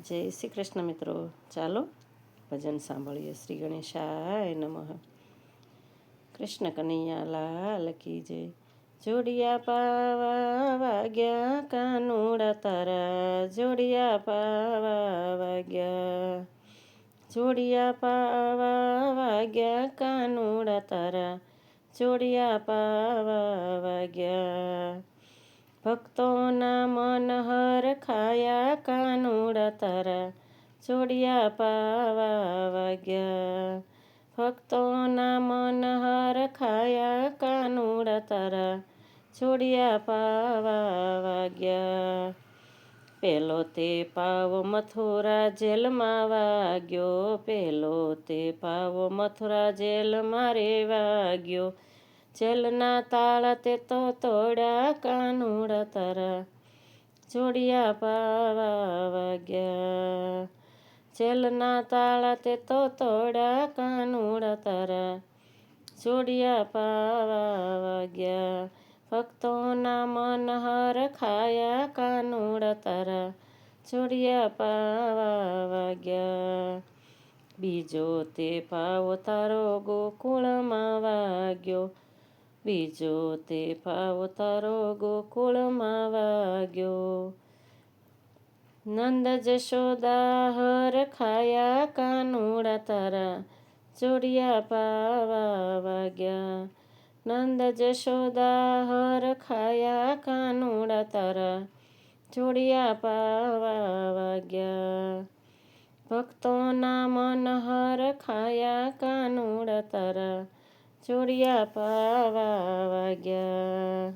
જય શ્રી કૃષ્ણ મિત્રો, ચાલો ભજન સાંભળીએ. શ્રી ગણેશાય નમઃ. કૃષ્ણ કનૈયા લાલ કી જય. જોડિયા પાવા વાગ્યા કાનુડા તારા, જોડિયા પાવા વાગ્યા. જોડિયા પાવા વાગ્યા કાનુડા તારા, જોડિયા પાવા વાગ્યા. ભક્તોના મન હરખાયા કાનુડા તારા, જોડિયા પાવા વાગ્યા. ભક્તોના મન હરખાયા કાનુડા તારા, જોડિયા પાવા વાગ્યા. પેલો તે પાવો મથુરા જેલમાં વાગ્યો, પેલો તે પાવો મથુરા જેલમાં રે વાગ્યો. જેલના તાળા તે તો તોડ્યા કાનુડા તારા, જોડિયા પાવા વાગ્યા. જેલના તાળા તે તો તોડ્યા કાનુડા તારા, જોડિયા પાવા વાગ્યા. ભક્તોના મન હરખાયા કાનુડા તારા, જોડિયા પાવા વાગ્યા. બીજો તે પાવો તારો ગોકુળમાં વાગ્યો, બીજો તે પાવો તારો ગોકુળમાં વાગ્યો. નંદ જશોદા હરખાયા કાનુડા તારા, જોડિયા પાવા વાગ્યા. નંદ જશોદા હરખાયા કાનુડા તારા, જોડિયા પાવા વાગ્યા. ભક્તોના મન હરખાયા કાનુડા તારા, જોડિયા પાવા વાગ્યા.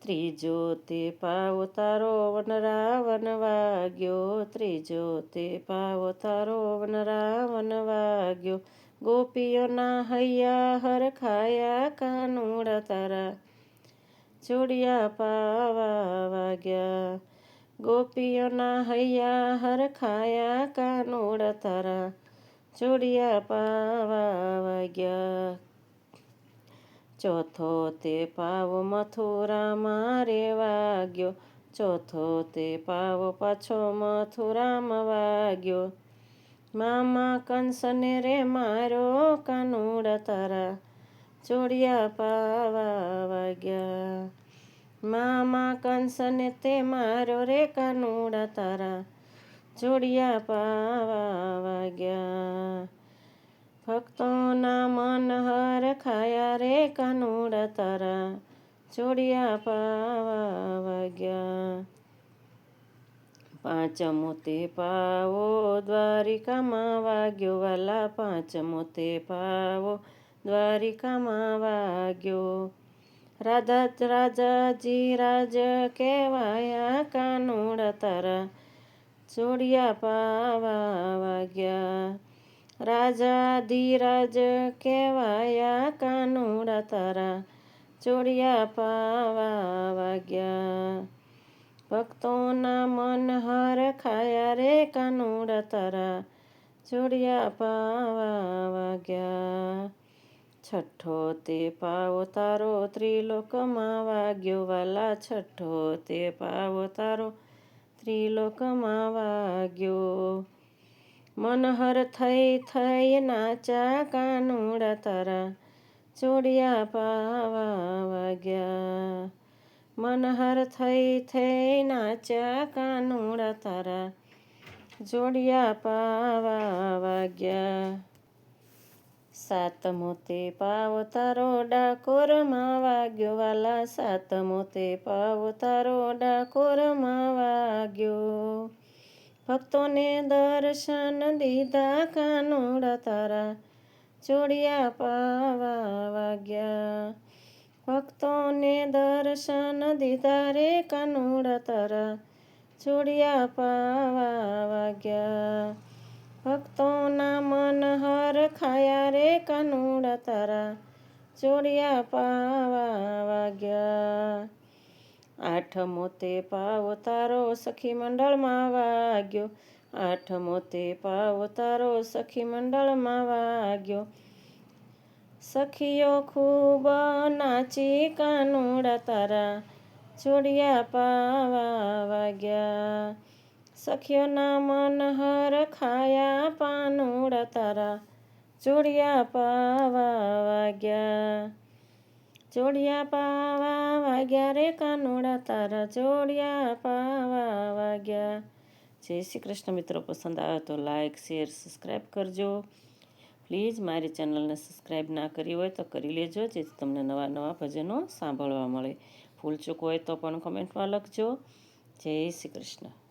ત્રીજો તે પાવો તારો વનરાવન વાગ્યો, ત્રીજો તે પાવો તારો વનરાવન વાગ્યો. ગોપીઓના હૈયા હરખાયા કાનુડા તારા, જોડિયા પાવા વાગ્યા. ગોપીઓના હૈયા હરખાયા કાનુડા તારા, જોડિયા પાવા વાગ્યા. ચોથો તે પાવો મથુરામાં રે વાગ્યો, ચોથો તે પાવો પાછો મથુરામાં વાગ્યો. મામા કંસને રે માર્યો કાનુડા તારા, જોડિયા પાવા વાગ્યા. મામા કંસને તે માર્યો રે કાનુડા તારા, જોડિયા પાવા વાગ્યા. ભક્તોના મન હરખાયા રે કાનુડા તારા, જોડિયા પાવા વાગ્યા. પાંચમો તે પાવો દ્વારિકામાં વાગ્યો વાલા, પાંચમો તે પાવો દ્વારિકામાં વાગ્યો. રાજાજી રાજ કહેવાયા કાનુડા તારા, જોડિયા પાવા વાગ્યા. રાજાધિરાજ કહેવાયા કાનુડા તારા, જોડિયા પાવા વાગ્યા. ભક્તોના મન હરખાયા રે કાનુડા તારા, જોડિયા પાવા વાગ્યા. છઠ્ઠો તે પાવો તારો ત્રિલોકમાં વાગ્યો વાલા, છઠ્ઠો તે પાવો તારો ત્રિલોકમાં વાગ્યો. મનહર થઈ થઈ નાચા કાનુડા તારા, જોડિયા પાવા વાગ્યા. મનહર થઈ થઈ નાચા કાનુડા તારા, જોડિયા પાવા વાગ્યા. સાતમો તે પાવો તારો ડાકોરમાં વાગ્યો વાલા, સાતમો તે પાવો તારો ડાકોરમાં વાગ્યો. ભક્તોને દર્શન દીધા કાનુડા તારા, જોડિયા પાવા વાગ્યા. ભક્તોને દર્શન દીધા રે કાનુડા તારા, જોડિયા પાવા વાગ્યા. ભક્તોના મન હરખાયા રે કાનુડા તારા, જોડિયા પાવા વાગ્યા. આઠમો તે પાવો તારો સખી મંડળમાં વાગ્યો, આઠમો તે પાવો તારો સખી મંડળમાં વાગ્યો. સખીઓ ખૂબ નાચી કાનુડા તારા, જોડિયા પાવા વાગ્યા. સખીઓના મન હરખાયા પાનુડા તારા જોડિયા પાવા વાગ્યા. જોડિયા પાવા વાગ્યા રે કાનુડા તારા જોડિયા પાવા વાગ્યા. જય શ્રી કૃષ્ણ મિત્રો. પસંદ આવે તો લાઈક શેર સબસ્ક્રાઈબ કરજો પ્લીઝ. મારી ચેનલને સબસ્ક્રાઈબ ના કરી હોય તો કરી લેજો, જેથી તમને નવા નવા ભજનો સાંભળવા મળે. ભૂલચૂક હોય તો પણ કમેન્ટમાં લખજો. જય શ્રી કૃષ્ણ.